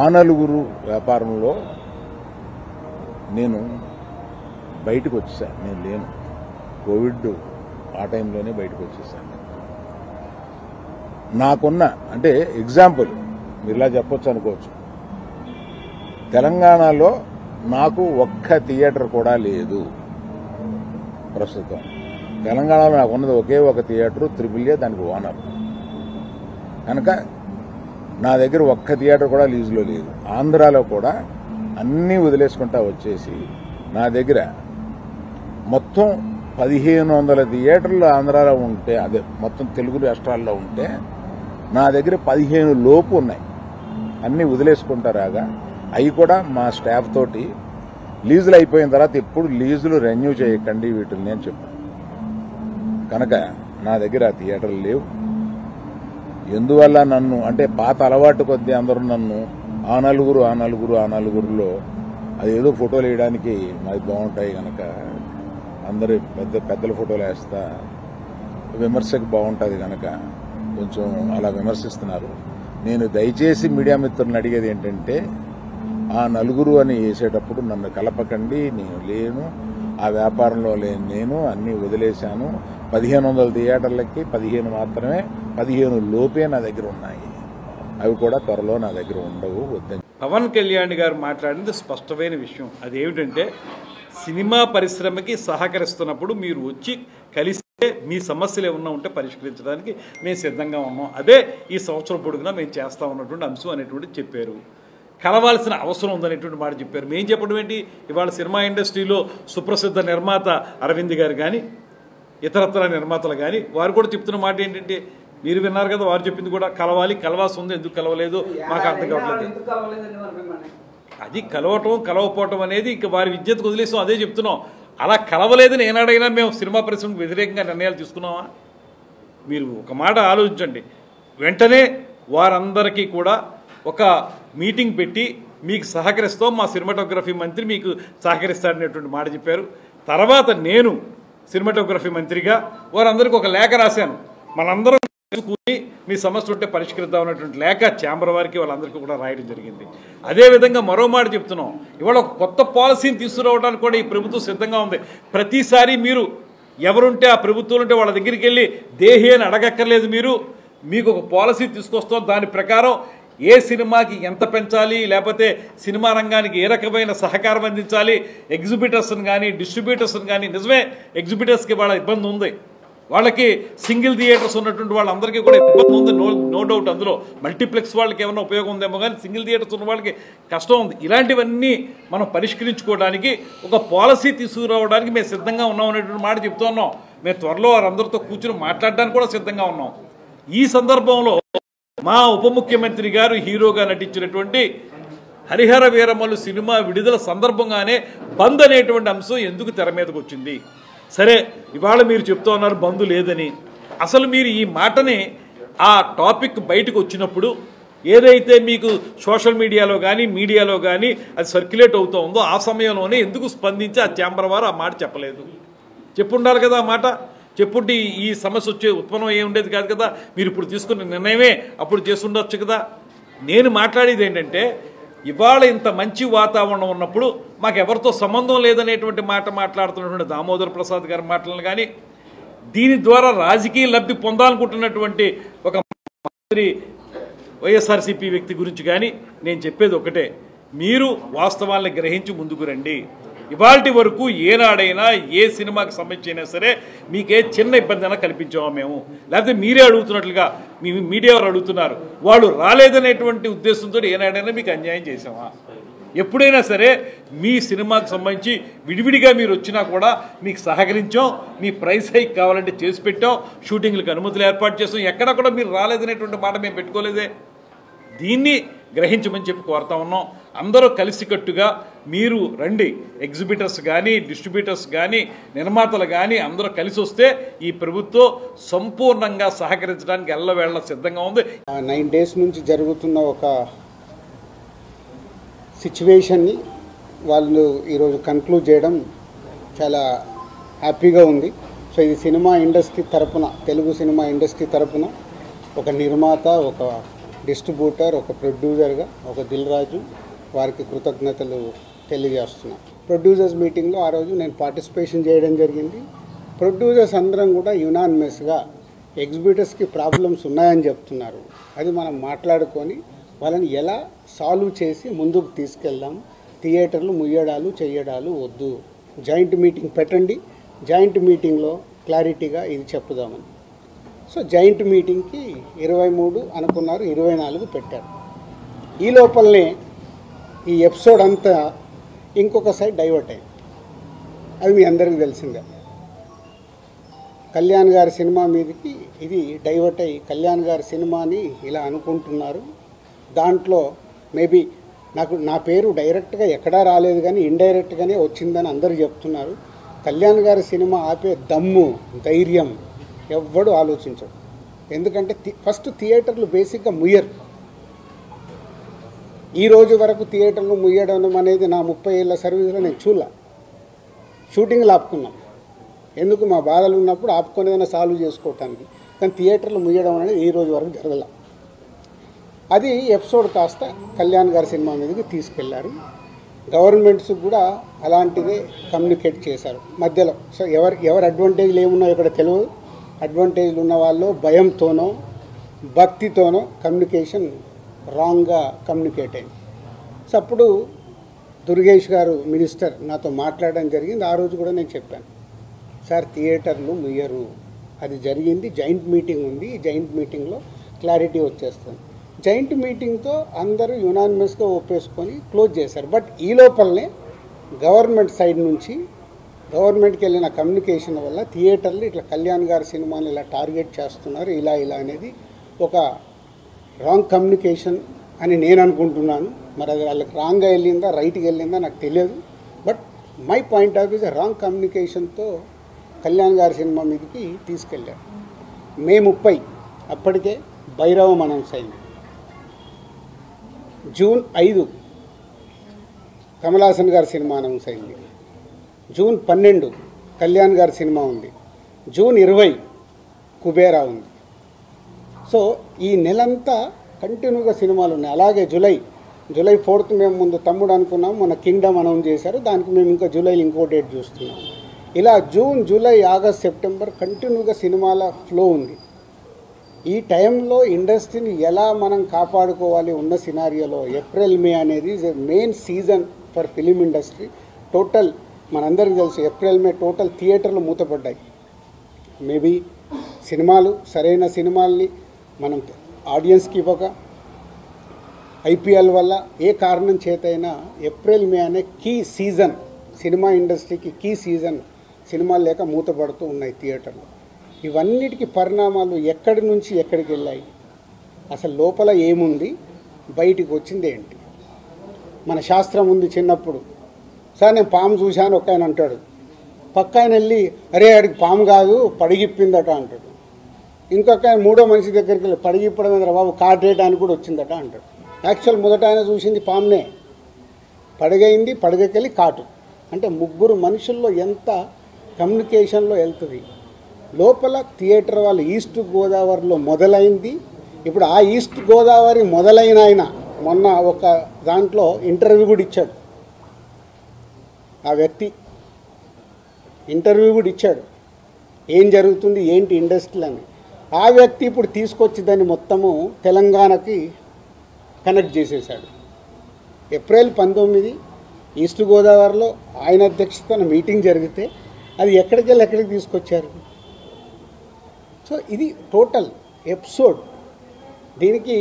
ఆ నలుగురు వ్యాపారంలో నేను బయటకు వచ్చేసాను. నేను లేను, కోవిడ్ ఆ టైంలోనే బయటకు వచ్చేసాను. నాకున్న అంటే ఎగ్జాంపుల్ మీరు ఇలా చెప్పొచ్చు అనుకోవచ్చు, తెలంగాణలో నాకు ఒక్క థియేటర్ కూడా లేదు ప్రస్తుతం. తెలంగాణలో నాకు ఉన్నది ఒకే ఒక థియేటర్, AAA, దానికి ఓనర్. కనుక నా దగ్గర ఒక్క థియేటర్ కూడా లీజులో లేదు. ఆంధ్రాలో కూడా అన్నీ వదిలేసుకుంటా వచ్చేసి నా దగ్గర మొత్తం 1500 థియేటర్లు ఆంధ్రాలో ఉంటే, అదే మొత్తం తెలుగు రాష్ట్రాల్లో ఉంటే నా దగ్గర 15 లోపు ఉన్నాయి. అన్నీ వదిలేసుకుంటారాగా అవి కూడా మా స్టాఫ్ తోటి లీజులు అయిపోయిన తర్వాత ఎప్పుడు లీజులు రెన్యూ చేయకండి వీటిని అని చెప్పాను. కనుక నా దగ్గర ఆ థియేటర్లు లేవు. ఎందువల్ల నన్ను అంటే పాత అలవాటు కొద్దీ అందరూ నన్ను ఆ నలుగురులో అదేదో ఫోటోలు వేయడానికి మాది బాగుంటాయి కనుక అందరు పెద్దల ఫోటోలు వేస్తా విమర్శకు బాగుంటుంది కనుక కొంచెం అలా విమర్శిస్తున్నారు. నేను దయచేసి మీడియా మిత్రులను అడిగేది ఏంటంటే, ఆ నలుగురు అని వేసేటప్పుడు నన్ను కలపకండి. నేను లేను, ఆ వ్యాపారంలో లేను, నేను అన్నీ వదిలేశాను. 1500 థియేటర్లకి 15 మాత్రమే, 15 లోపే నా దగ్గర ఉన్నాయి. అవి కూడా త్వరలో నా దగ్గర ఉండవు. వద్దని పవన్ కళ్యాణ్ గారు మాట్లాడింది స్పష్టమైన విషయం. అదేమిటంటే, సినిమా పరిశ్రమకి సహకరిస్తున్నప్పుడు మీరు వచ్చి కలిస్తే మీ సమస్యలు ఏమన్నా ఉంటే పరిష్కరించడానికి మేము సిద్ధంగా ఉన్నాం. అదే ఈ సంవత్సరం పొడుగునా మేము చేస్తా ఉన్నటువంటి అంశం అనేటువంటి చెప్పారు. కలవాల్సిన అవసరం ఉందనేటువంటి మాట చెప్పారు. మేము చెప్పడం ఏంటి, ఇవాళ సినిమా ఇండస్ట్రీలో సుప్రసిద్ధ నిర్మాత అరవింద్ గారు కానీ ఇతరత్ర నిర్మాతలు కానీ వారు కూడా చెప్తున్న మాట ఏంటంటే, మీరు విన్నారు కదా, వారు చెప్పింది కూడా కలవాల్సి ఉంది, ఎందుకు కలవలేదు మాకు అర్థం కావట్లేదు. అది కలవకపోవటం అనేది ఇక వారి విజ్ఞతకు వదిలేసాం. అదే చెప్తున్నాం. అలా కలవలేదని ఏనాడైనా మేము సినిమా పరిశ్రమకు వ్యతిరేకంగా నిర్ణయాలు తీసుకున్నామా? మీరు ఒక మాట ఆలోచించండి. వెంటనే వారందరికీ కూడా ఒక మీటింగ్ పెట్టి మీకు సహకరిస్తాం, మా సినిమాటోగ్రఫీ మంత్రి మీకు సహకరిస్తాడనేటువంటి మాట చెప్పారు. తర్వాత నేను సినిమాటోగ్రఫీ మంత్రిగా వారందరికీ ఒక లేఖ రాశాను. మనందరం కూడి మీ సమస్య ఉంటే పరిష్కరిద్దాం అన్నటువంటి లేఖ ఛాంబర్ వారికి వాళ్ళందరికీ కూడా రాయడం జరిగింది. అదేవిధంగా మరో మాట చెప్తున్నాం, ఇవాళ ఒక కొత్త పాలసీని తీసుకురావడానికి కూడా ఈ ప్రభుత్వం సిద్ధంగా ఉంది. ప్రతిసారి మీరు ఎవరుంటే ఆ ప్రభుత్వాలు ఉంటే వాళ్ళ దగ్గరికి వెళ్ళి దేహి అని అడగక్కర్లేదు. మీకు ఒక పాలసీ తీసుకొస్తాం, దాని ప్రకారం ఏ సినిమాకి ఎంత పెంచాలి, లేకపోతే సినిమా రంగానికి ఏ రకమైన సహకారం అందించాలి, ఎగ్జిబిటర్స్ని కానీ డిస్ట్రిబ్యూటర్స్ని కానీ. నిజమే, ఎగ్జిబిటర్స్కి వాళ్ళ ఇబ్బంది ఉంది, వాళ్ళకి సింగిల్ థియేటర్స్ ఉన్నటువంటి వాళ్ళందరికీ కూడా ఇబ్బంది ఉంది, నో డౌట్. అందులో మల్టీప్లెక్స్ వాళ్ళకి ఏమైనా ఉపయోగం ఉందేమో కానీ సింగిల్ థియేటర్స్ ఉన్న వాళ్ళకి కష్టం ఉంది. ఇలాంటివన్నీ మనం పరిష్కరించుకోవడానికి ఒక పాలసీ తీసుకురావడానికి మేము సిద్ధంగా ఉన్నాం అనేటువంటి మాట చెప్తూ ఉన్నాం. మేము త్వరలో వారందరితో కూర్చుని మాట్లాడడానికి కూడా సిద్ధంగా ఉన్నాం. ఈ సందర్భంలో మా ఉప ముఖ్యమంత్రి గారు హీరోగా నటించినటువంటి హరిహర వీరమల్లు సినిమా విడుదల సందర్భంగానే బంద్ అనేటువంటి అంశం ఎందుకు తెర మీదకి వచ్చింది? సరే, ఇవాళ మీరు చెప్తూ ఉన్నారు బంధు లేదని. అసలు మీరు ఈ మాటని ఆ టాపిక్ బయటకు వచ్చినప్పుడు ఏదైతే మీకు సోషల్ మీడియాలో కానీ మీడియాలో కానీ అది సర్క్యులేట్ అవుతూ ఉందో ఆ సమయంలోనే ఎందుకు స్పందించి ఆ ఛాంబర్ వారు ఆ మాట చెప్పలేదు? చెప్పుండాలి కదా ఆ మాట. చెప్పుంటే ఈ సమస్య వచ్చే ఉత్పన్నం ఏమి ఉండేది కాదు కదా. మీరు ఇప్పుడు తీసుకున్న నిర్ణయమే అప్పుడు చేస్తుండొచ్చు కదా. నేను మాట్లాడేది ఏంటంటే, ఇవాళ ఇంత మంచి వాతావరణం ఉన్నప్పుడు మాకెవరితో సంబంధం లేదనేటువంటి మాట మాట్లాడుతున్నటువంటి దామోదర్ ప్రసాద్ గారి మాటలను కానీ, దీని ద్వారా రాజకీయ లబ్ధి పొందాలనుకుంటున్నటువంటి ఒక మంత్రి వైఎస్ఆర్సీపీ వ్యక్తి గురించి కానీ నేను చెప్పేది ఒకటే, మీరు వాస్తవాలను గ్రహించి ముందుకు రండి. ఇవాల్టి వరకు ఏనాడైనా ఏ సినిమాకి సంబంధించి అయినా సరే మీకే చిన్న ఇబ్బంది అయినా కల్పించామా మేము? లేకపోతే మీరే అడుగుతున్నట్లుగా మీ మీడియా వారు అడుగుతున్నారు, వాళ్ళు రాలేదనేటువంటి ఉద్దేశంతో ఏనాడైనా మీకు అన్యాయం చేసామా? ఎప్పుడైనా సరే మీ సినిమాకి సంబంధించి విడివిడిగా మీరు వచ్చినా కూడా మీకు సహకరించాం, మీ ప్రైస్ హైక్ కావాలంటే చేసి పెట్టాం, షూటింగ్లకు అనుమతులు ఏర్పాటు చేసాం, ఎక్కడ కూడా మీరు రాలేదనేటువంటి మాట మేము పెట్టుకోలేదే. దీన్ని గ్రహించమని చెప్పి కోరుతా ఉన్నాం. అందరూ కలిసికట్టుగా మీరు రండి. ఎగ్జిబిటర్స్ కానీ డిస్ట్రిబ్యూటర్స్ కానీ నిర్మాతలు కానీ అందరూ కలిసి వస్తే ఈ ప్రభుత్వం సంపూర్ణంగా సహకరించడానికి ఎల్లవేళ సిద్ధంగా ఉంది. 9 days నుంచి జరుగుతున్న ఒక సిచ్యువేషన్ని వాళ్ళు ఈరోజు కన్క్లూడ్ చేయడం చాలా హ్యాపీగా ఉంది. సో ఇది సినిమా ఇండస్ట్రీ తరపున, తెలుగు సినిమా ఇండస్ట్రీ తరపున ఒక నిర్మాత, ఒక డిస్ట్రిబ్యూటర్, ఒక ప్రొడ్యూసర్గా, ఒక దిల్ రాజు వారికి కృతజ్ఞతలు తెలియజేస్తున్నాను. ప్రొడ్యూసర్స్ మీటింగ్లో ఆ రోజు నేను పార్టిసిపేషన్ చేయడం జరిగింది. ప్రొడ్యూసర్స్ అందరం కూడా యునానిమస్గా ఎగ్జిబిటర్స్కి ప్రాబ్లమ్స్ ఉన్నాయని చెప్తున్నారు. అది మనం మాట్లాడుకొని వాళ్ళని ఎలా సాల్వ్ చేసి ముందుకు తీసుకెళ్దాం. థియేటర్లు ముయ్యడాలు చేయడాలు వద్దు, జాయింట్ మీటింగ్ పెట్టండి, జాయింట్ మీటింగ్లో క్లారిటీగా ఇది చెప్పుదామని. సో జాయింట్ మీటింగ్కి 23 అనుకున్నారు, 24 పెట్టారు. ఈ లోపలనే ఈ ఎపిసోడ్ అంతా ఇంకొక సైడ్ డైవర్ట్ అయింది. అది మీ అందరికీ తెలిసిందే. కళ్యాణ్ గారి సినిమా మీదకి ఇది డైవర్ట్ అయ్యి కళ్యాణ్ గారి సినిమాని ఇలా అనుకుంటున్నారు. దాంట్లో మేబీ నా పేరు డైరెక్ట్గా ఎక్కడా రాలేదు కానీ ఇండైరెక్ట్గానే వచ్చిందని అందరూ చెప్తున్నారు. కళ్యాణ్ గారి సినిమా ఆపే దమ్ము, ధైర్యం ఎవ్వడు ఆలోచించడు. ఎందుకంటే ఫస్ట్ థియేటర్లు బేసిక్గా ముయ్యరు. ఈ రోజు వరకు థియేటర్లు ముయ్యడం అనేది నా 30 ఏళ్ళ సర్వీస్లో నేను చూడలే. షూటింగ్లు ఆపుకున్నాం, ఎందుకు మా బాధలు ఉన్నప్పుడు ఆపుకునేదైనా సాల్వ్ చేసుకోవటానికి. కానీ థియేటర్లు ముయ్యడం అనేది ఈ రోజు వరకు జరగల. అది ఎపిసోడ్ కాస్త కళ్యాణ్ గారి సినిమా మీదకి తీసుకెళ్లారు. గవర్నమెంట్స్ కూడా అలాంటిదే కమ్యూనికేట్ చేశారు మధ్యలో. సో ఎవరు అడ్వాంటేజ్లు ఏమున్నాయో ఇక్కడ తెలియదు. అడ్వాంటేజ్లు ఉన్న వాళ్ళు భయంతోనో భక్తితోనో కమ్యూనికేషన్ రాంగ్గా కమ్యూనికేట్ అయింది. సో అప్పుడు దుర్గేష్ గారు మినిస్టర్ నాతో మాట్లాడడం జరిగింది. ఆ రోజు కూడా నేను చెప్పాను, సార్ థియేటర్లు ముయ్యరు, అది జరిగింది, జాయింట్ మీటింగ్ ఉంది, ఈ జాయింట్ మీటింగ్లో క్లారిటీ వచ్చేస్తుంది. జాయింట్ మీటింగ్తో అందరూ యునానిమస్గా ఒప్పేసుకొని క్లోజ్ చేశారు. బట్ ఈ లోపలనే గవర్నమెంట్ సైడ్ నుంచి గవర్నమెంట్కి వెళ్ళిన కమ్యూనికేషన్ వల్ల థియేటర్లు ఇట్లా కళ్యాణ్ గారి సినిమాని ఇలా టార్గెట్ చేస్తున్నారు, ఇలా అనేది ఒక రాంగ్ కమ్యూనికేషన్ అని నేను అనుకుంటున్నాను. మరి అది వాళ్ళకి రాంగ్గా వెళ్ళిందా రైట్గా వెళ్ళిందా నాకు తెలియదు. But my point of views wrong కమ్యూనికేషన్తో కళ్యాణ్ గారి సినిమా మీదకి తీసుకెళ్ళారు. మే 30 అప్పటికే భైరవం అనౌన్స్ అయింది. జూన్ 5 కమల్ హాసన్ గారి సినిమా అనౌన్స్ అయింది. జూన్ 12 కళ్యాణ్ గారి సినిమా ఉంది. జూన్ 20 కుబేరా ఉంది. సో ఈ నెలంతా కంటిన్యూగా సినిమాలు ఉన్నాయి. అలాగే జూలై 4th మేము ముందు తమ్ముడు అనుకున్నాం, మన కింగ్డమ్ అనౌన్స్ చేశారు, దానికి మేము ఇంకా జూలైలో ఇంకో డేట్ చూస్తున్నాం. ఇలా జూన్, జూలై, ఆగస్ట్, సెప్టెంబర్ కంటిన్యూగా సినిమాల ఫ్లో ఉంది. ఈ టైంలో ఇండస్ట్రీని ఎలా మనం కాపాడుకోవాలి ఉన్న సినారియోలో ఏప్రిల్ మే అనేది is a main season for film industry. Total మనందరికీ తెలుసు ఏప్రిల్ మే టోటల్ థియేటర్లు మూతపడ్డాయి. మేబీ సినిమాలు సరైన సినిమాల్ని మనం ఆడియన్స్కి ఇవ్వక ఐపీఎల్ వల్ల ఏ కారణం చేతైనా ఏప్రిల్ మే అనే కీ సీజన్, సినిమా ఇండస్ట్రీకి కీ సీజన్, సినిమాలు లేక మూతపడుతూ ఉన్నాయి థియేటర్లు. ఇవన్నిటికీ పరిణామాలు ఎక్కడి నుంచి ఎక్కడికి వెళ్ళాయి, అసలు లోపల ఏముంది, బయటికి వచ్చింది ఏంటి. మన శాస్త్రం ఉంది. చిన్నప్పుడు సార్ నేను పాము చూశాను ఒక ఆయన అంటాడు, పక్క ఆయన వెళ్ళి అరే ఆడికి పాము కాదు పడిగిప్పిందట అంటాడు. ఇంకొక ఆయన మూడో మనిషి దగ్గరికి వెళ్ళి పడిగిప్పడం మీద బాబు కాటేయడానికి కూడా వచ్చిందట అంటాడు. యాక్చువల్ మొదట ఆయన చూసింది పామునే, పడగైంది, పడగకెళ్ళి కాటు. అంటే ముగ్గురు మనుషుల్లో ఎంత కమ్యూనికేషన్లో వెళ్తుంది. లోపల థియేటర్ వాళ్ళు ఈస్ట్ గోదావరిలో మొదలైంది. ఇప్పుడు ఆ ఈస్ట్ గోదావరి మొదలైన ఆయన మొన్న ఒక దాంట్లో ఇంటర్వ్యూ కూడా ఇచ్చాడు. ఆ వ్యక్తి ఇంటర్వ్యూ కూడా ఇచ్చాడు, ఏం జరుగుతుంది ఏంటి ఇండస్ట్రీలు అని. ఆ వ్యక్తి ఇప్పుడు తీసుకొచ్చి దాన్ని మొత్తము తెలంగాణకి కనెక్ట్ చేసేసాడు. ఏప్రిల్ 19 ఈస్ట్ గోదావరిలో ఆయన అధ్యక్షతన మీటింగ్ జరిగితే అది ఎక్కడికి తీసుకొచ్చారు. సో ఇది టోటల్ ఎపిసోడ్. దీనికి